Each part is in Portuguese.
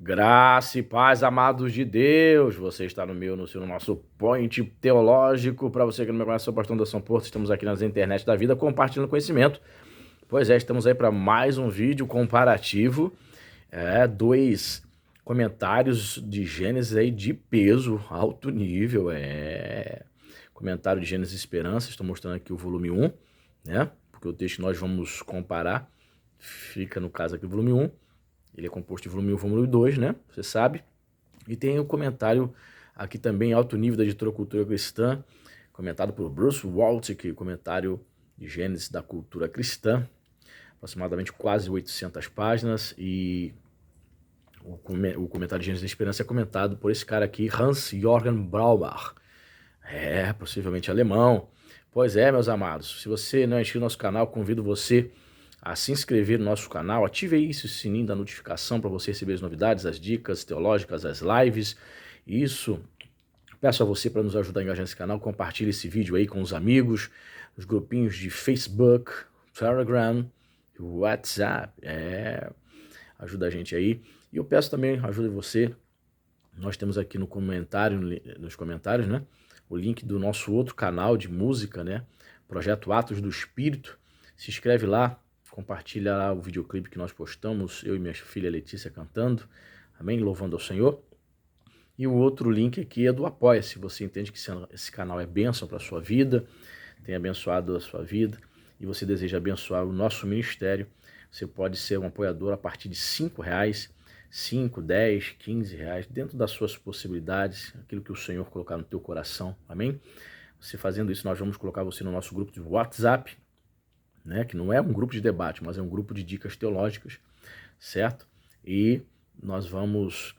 Graça e paz, amados de Deus. Você está no nosso point teológico. Para você que não me conhece, sou o pastor Anderson Porto. Estamos aqui nas internet da vida compartilhando conhecimento. Pois é, estamos aí para mais um vídeo comparativo. Dois comentários de Gênesis aí de peso, alto nível. Comentário de Gênesis e Esperança. Estou mostrando aqui o volume 1, né? Porque o texto que nós vamos comparar fica no caso aqui o volume 1. Ele é composto de volume 1 e volume 2, né? Você sabe. E tem o comentário aqui também, alto nível da editora Cultura Cristã, comentado por Bruce Waltke, comentário de Gênesis da Cultura Cristã, aproximadamente quase 800 páginas, e o comentário de Gênesis da Esperança é comentado por esse cara aqui, Hans-Jürgen Braubach. Possivelmente alemão. Pois é, meus amados, se você não é inscrito no nosso canal, convido você a se inscrever no nosso canal, ative aí esse sininho da notificação para você receber as novidades, as dicas teológicas, as lives. Isso, peço a você para nos ajudar a engajar nesse canal, compartilhe esse vídeo aí com os amigos, os grupinhos de Facebook, Telegram, WhatsApp, ajuda a gente aí. E eu peço também, ajuda você, nós temos aqui no comentário, nos comentários, né, o link do nosso outro canal de música, né, Projeto Atos do Espírito. Se inscreve lá, compartilha lá o videoclipe que nós postamos, eu e minha filha Letícia cantando, amém? Louvando ao Senhor. E o outro link aqui é do Apoia-se. Você entende que esse canal é bênção para a sua vida, tem abençoado a sua vida, e você deseja abençoar o nosso ministério, você pode ser um apoiador a partir de R$5, 5, 10, 15 reais, dentro das suas possibilidades, aquilo que o Senhor colocar no teu coração, amém? Você fazendo isso, nós vamos colocar você no nosso grupo de WhatsApp, né, que não é um grupo de debate, mas é um grupo de dicas teológicas, certo? E nós vamos,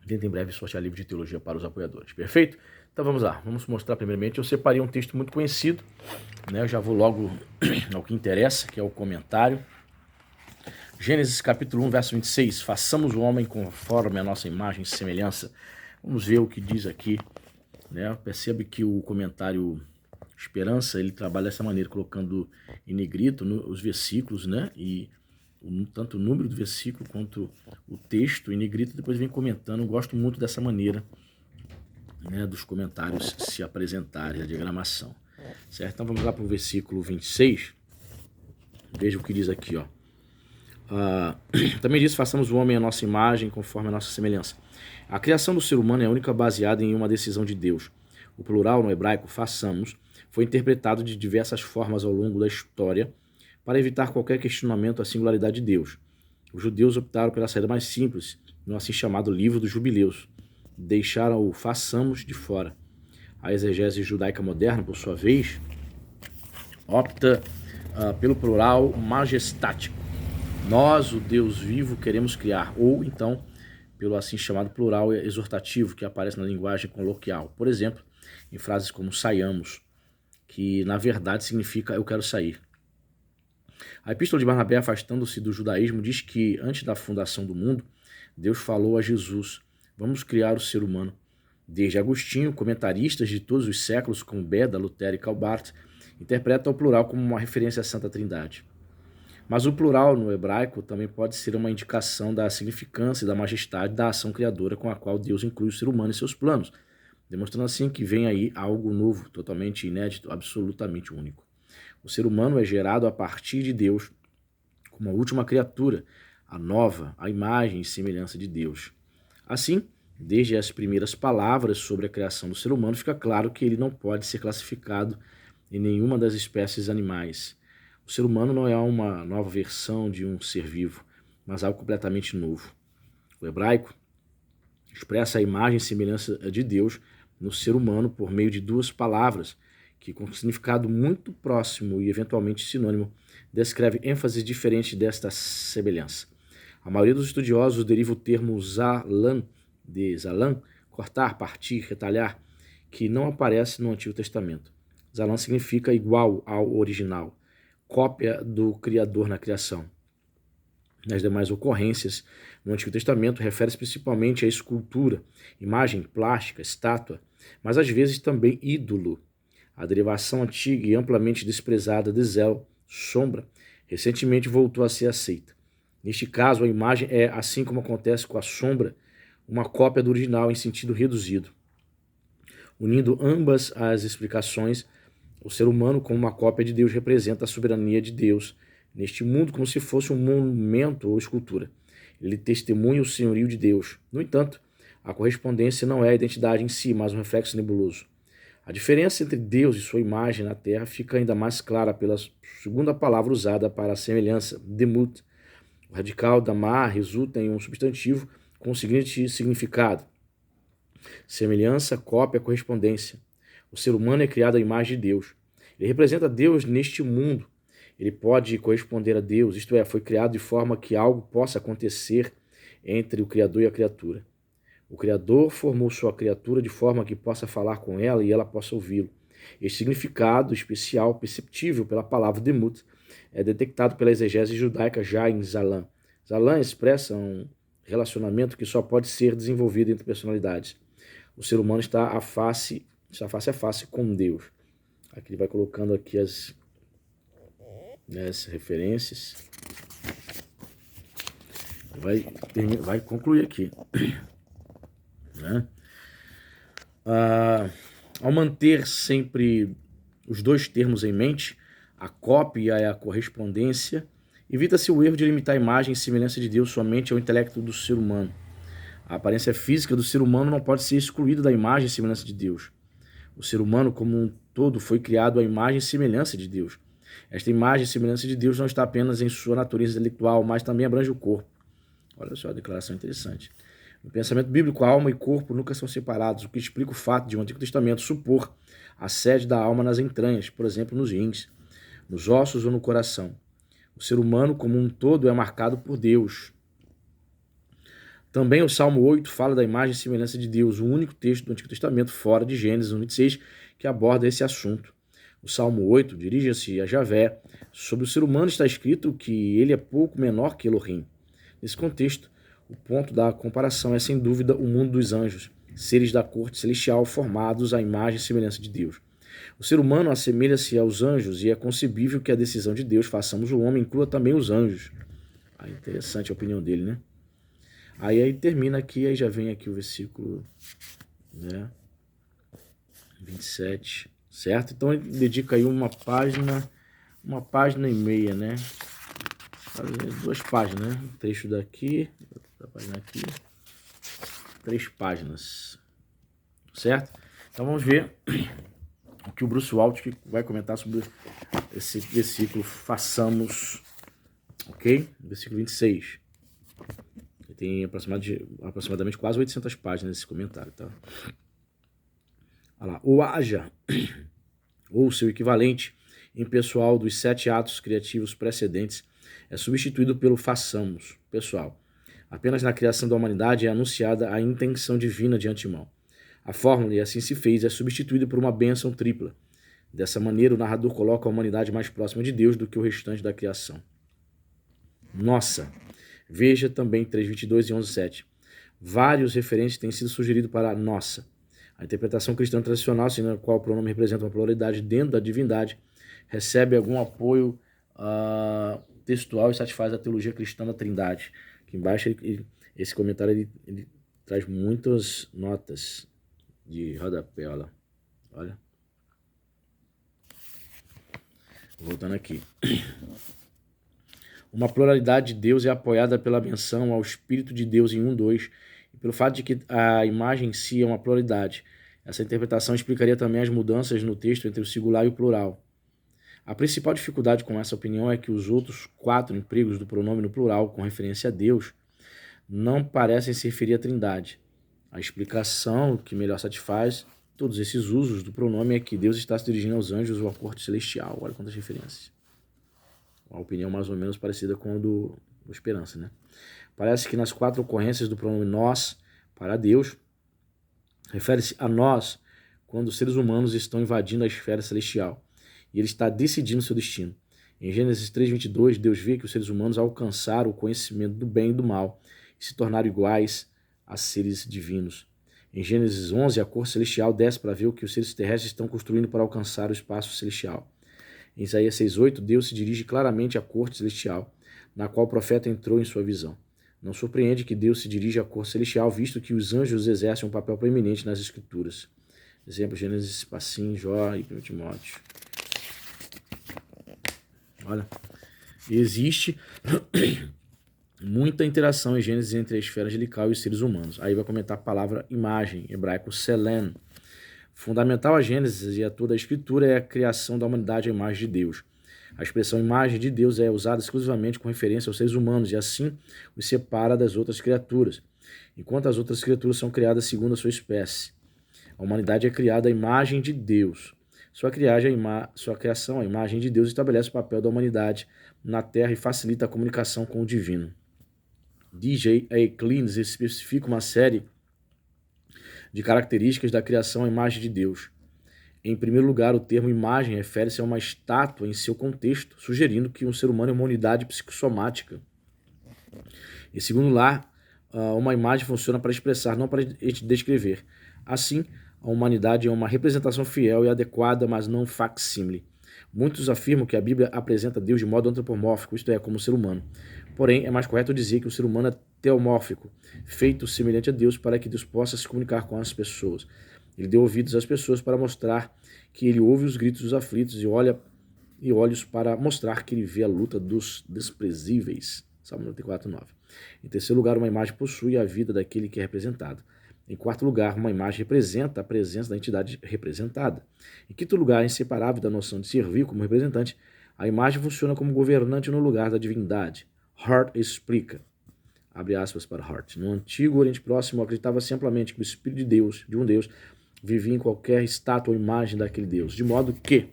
dentro em breve, sortear livro de teologia para os apoiadores, perfeito? Então vamos lá, vamos mostrar primeiramente, eu separei um texto muito conhecido, né, eu já vou logo ao que interessa, que é o comentário. Gênesis capítulo 1, verso 26, façamos o homem conforme a nossa imagem e semelhança. Vamos ver o que diz aqui, né? Percebe que o comentário Esperança, ele trabalha dessa maneira, colocando em negrito os versículos, né? E tanto o número do versículo quanto o texto em negrito, depois vem comentando. Eu gosto muito dessa maneira, né, dos comentários se apresentarem, a diagramação, certo? Então vamos lá para o versículo 26. Veja o que diz aqui, ó. Também diz, façamos o homem à nossa imagem, conforme a nossa semelhança. A criação do ser humano é única baseada em uma decisão de Deus. O plural no hebraico, façamos, foi interpretado de diversas formas ao longo da história para evitar qualquer questionamento à singularidade de Deus. Os judeus optaram pela saída mais simples, no assim chamado Livro dos Jubileus. Deixaram o façamos de fora. A exegese judaica moderna, por sua vez, opta pelo plural majestático. Nós, o Deus vivo, queremos criar. Ou então, pelo assim chamado plural exortativo, que aparece na linguagem coloquial. Por exemplo, em frases como saiamos, que na verdade significa eu quero sair. A Epístola de Barnabé, afastando-se do judaísmo, diz que antes da fundação do mundo, Deus falou a Jesus, vamos criar o ser humano. Desde Agostinho, comentaristas de todos os séculos, como Beda, Lutero e Calbart, interpretam o plural como uma referência à Santa Trindade. Mas o plural no hebraico também pode ser uma indicação da significância e da majestade da ação criadora com a qual Deus inclui o ser humano em seus planos, demonstrando assim que vem aí algo novo, totalmente inédito, absolutamente único. O ser humano é gerado a partir de Deus como a última criatura, a nova, a imagem e semelhança de Deus. Assim, desde as primeiras palavras sobre a criação do ser humano, fica claro que ele não pode ser classificado em nenhuma das espécies animais. O ser humano não é uma nova versão de um ser vivo, mas algo completamente novo. O hebraico expressa a imagem e semelhança de Deus no ser humano por meio de duas palavras, que com significado muito próximo e eventualmente sinônimo, descreve ênfases diferentes desta semelhança. A maioria dos estudiosos deriva o termo zalan, de zalan, cortar, partir, retalhar, que não aparece no Antigo Testamento. Zalan significa igual ao original, cópia do Criador na criação. Nas demais ocorrências, no Antigo Testamento, refere-se principalmente à escultura, imagem plástica, estátua, mas às vezes também ídolo. A derivação antiga e amplamente desprezada de zel, sombra, recentemente voltou a ser aceita. Neste caso, a imagem é, assim como acontece com a sombra, uma cópia do original em sentido reduzido. Unindo ambas as explicações, o ser humano como uma cópia de Deus representa a soberania de Deus neste mundo como se fosse um monumento ou escultura. Ele testemunha o senhorio de Deus. No entanto, a correspondência não é a identidade em si, mas um reflexo nebuloso. A diferença entre Deus e sua imagem na Terra fica ainda mais clara pela segunda palavra usada para a semelhança, demut. O radical damar resulta em um substantivo com o seguinte significado: semelhança, cópia, correspondência. O ser humano é criado à imagem de Deus. Ele representa Deus neste mundo. Ele pode corresponder a Deus, isto é, foi criado de forma que algo possa acontecer entre o Criador e a criatura. O Criador formou sua criatura de forma que possa falar com ela e ela possa ouvi-lo. Este significado especial, perceptível pela palavra demut, é detectado pela exegese judaica já em Zalan. Zalan expressa um relacionamento que só pode ser desenvolvido entre personalidades. O ser humano está face a face com Deus. Aqui ele vai colocando aqui as referências. Vai concluir aqui. Né? Ao manter sempre os dois termos em mente, a cópia e a correspondência, evita-se o erro de limitar a imagem e semelhança de Deus somente ao intelecto do ser humano. A aparência física do ser humano não pode ser excluída da imagem e semelhança de Deus. O ser humano como um todo foi criado à imagem e semelhança de Deus. Esta imagem e semelhança de Deus não está apenas em sua natureza intelectual, mas também abrange o corpo. Olha só a declaração interessante. No pensamento bíblico, a alma e corpo nunca são separados, o que explica o fato de o Antigo Testamento supor a sede da alma nas entranhas, por exemplo, nos rins, nos ossos ou no coração. O ser humano como um todo é marcado por Deus. Também o Salmo 8 fala da imagem e semelhança de Deus, o único texto do Antigo Testamento, fora de Gênesis 1:26, que aborda esse assunto. O Salmo 8 dirige-se a Javé. Sobre o ser humano está escrito que ele é pouco menor que Elohim. Nesse contexto, o ponto da comparação é, sem dúvida, o mundo dos anjos, seres da corte celestial formados à imagem e semelhança de Deus. O ser humano assemelha-se aos anjos e é concebível que a decisão de Deus, façamos o homem, inclua também os anjos. Interessante a opinião dele, né? Aí termina aqui, aí já vem aqui o versículo 27, certo? Então ele dedica aí uma página e meia, né? 2 páginas, né? Um trecho daqui, outra página aqui, 3 páginas, certo? Então vamos ver o que o Bruce Waltke vai comentar sobre esse versículo, façamos, ok? Versículo 26. Tem aproximadamente quase 800 páginas esse comentário, tá? Olha lá. O haja, ou seu equivalente em pessoal dos 7 atos criativos precedentes, é substituído pelo façamos, pessoal. Apenas na criação da humanidade é anunciada a intenção divina de antemão. A fórmula, e assim se fez, é substituída por uma bênção tripla. Dessa maneira, o narrador coloca a humanidade mais próxima de Deus do que o restante da criação. Nossa! Veja também 3:22 e 11:7. Vários referentes têm sido sugeridos para nossa. A interpretação cristã tradicional, segundo a qual o pronome representa uma pluralidade dentro da divindade, recebe algum apoio textual e satisfaz a teologia cristã da Trindade. Aqui embaixo, esse comentário ele traz muitas notas de rodapé, olha. Voltando aqui. Uma pluralidade de Deus é apoiada pela menção ao Espírito de Deus em 1:2 e pelo fato de que a imagem em si é uma pluralidade. Essa interpretação explicaria também as mudanças no texto entre o singular e o plural. A principal dificuldade com essa opinião é que os outros 4 empregos do pronome no plural, com referência a Deus, não parecem se referir à Trindade. A explicação que melhor satisfaz todos esses usos do pronome é que Deus está se dirigindo aos anjos ou à corte celestial. Olha quantas referências. Uma opinião mais ou menos parecida com a do Esperança, né? Parece que nas 4 ocorrências do pronome nós para Deus, refere-se a nós quando os seres humanos estão invadindo a esfera celestial e ele está decidindo seu destino. Em Gênesis 3:22, Deus vê que os seres humanos alcançaram o conhecimento do bem e do mal e se tornaram iguais a seres divinos. Em Gênesis 11, a corte celestial desce para ver o que os seres terrestres estão construindo para alcançar o espaço celestial. Em Isaías 6:8, Deus se dirige claramente à corte celestial. na qual o profeta entrou em sua visão. Não surpreende que Deus se dirija à cor celestial, visto que os anjos exercem um papel preeminente nas Escrituras. Exemplo, Gênesis, Passim, Jó e 1 Timóteo. Olha, existe muita interação em Gênesis entre a esfera angelical e os seres humanos. Aí vai comentar a palavra imagem, hebraico selen. Fundamental a Gênesis e a toda a Escritura é a criação da humanidade à imagem de Deus. A expressão imagem de Deus é usada exclusivamente com referência aos seres humanos e assim os separa das outras criaturas, enquanto as outras criaturas são criadas segundo a sua espécie. A humanidade é criada à imagem de Deus. Sua criação, a imagem de Deus, estabelece o papel da humanidade na Terra e facilita a comunicação com o divino. D.J.A. Cleans especifica uma série de características da criação à imagem de Deus. Em primeiro lugar, o termo imagem refere-se a uma estátua em seu contexto, sugerindo que um ser humano é uma unidade psicossomática. Em segundo lugar, uma imagem funciona para expressar, não para descrever. Assim, a humanidade é uma representação fiel e adequada, mas não facsímile. Muitos afirmam que a Bíblia apresenta Deus de modo antropomórfico, isto é, como ser humano. Porém, é mais correto dizer que o ser humano é teomórfico, feito semelhante a Deus para que Deus possa se comunicar com as pessoas. Ele deu ouvidos às pessoas para mostrar que ele ouve os gritos dos aflitos e olhos para mostrar que ele vê a luta dos desprezíveis. Salmo 94, 9. Em terceiro lugar, uma imagem possui a vida daquele que é representado. Em quarto lugar, uma imagem representa a presença da entidade representada. Em quinto lugar, inseparável da noção de servir como representante, a imagem funciona como governante no lugar da divindade. Hart explica, abre aspas para Hart, no antigo Oriente Próximo acreditava-se amplamente que o Espírito de Deus, de um Deus, vivia em qualquer estátua ou imagem daquele Deus, de modo que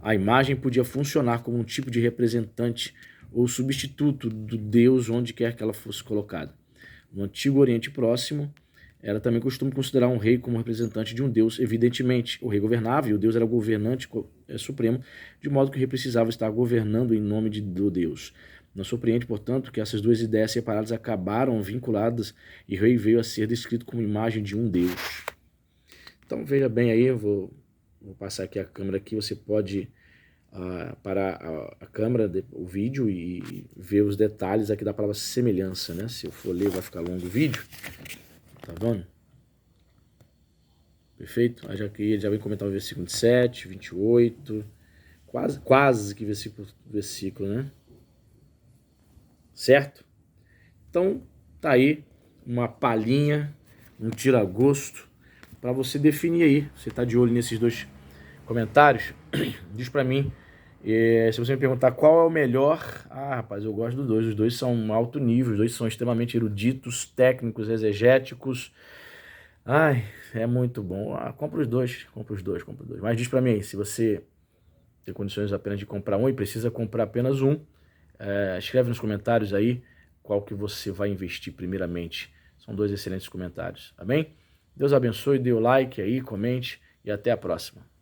a imagem podia funcionar como um tipo de representante ou substituto do Deus onde quer que ela fosse colocada. No Antigo Oriente Próximo, era também costume considerar um rei como representante de um Deus. Evidentemente, o rei governava e o Deus era o governante supremo, de modo que o rei precisava estar governando em nome do Deus. Não surpreende, portanto, que essas duas ideias separadas acabaram vinculadas e o rei veio a ser descrito como imagem de um Deus. Então veja bem aí, eu vou passar aqui a câmera aqui, você pode parar a câmera, o vídeo e ver os detalhes aqui da palavra semelhança, né? Se eu for ler vai ficar longo o vídeo, tá vendo? Perfeito? Aí ele já vem comentar o versículo 27, 28, quase que versículo, né? Certo? Então tá aí uma palhinha, um tira-gosto para você definir aí. Você tá de olho nesses dois comentários? Diz para mim. Se você me perguntar qual é o melhor, rapaz, eu gosto dos dois. Os dois são alto nível, os dois são extremamente eruditos, técnicos, exegéticos. Ai, é muito bom. Compra os dois. Mas diz pra mim aí, se você tem condições apenas de comprar um e precisa comprar apenas um, escreve nos comentários aí qual que você vai investir primeiramente. São dois excelentes comentários, tá bem? Deus abençoe, dê o like aí, comente e até a próxima.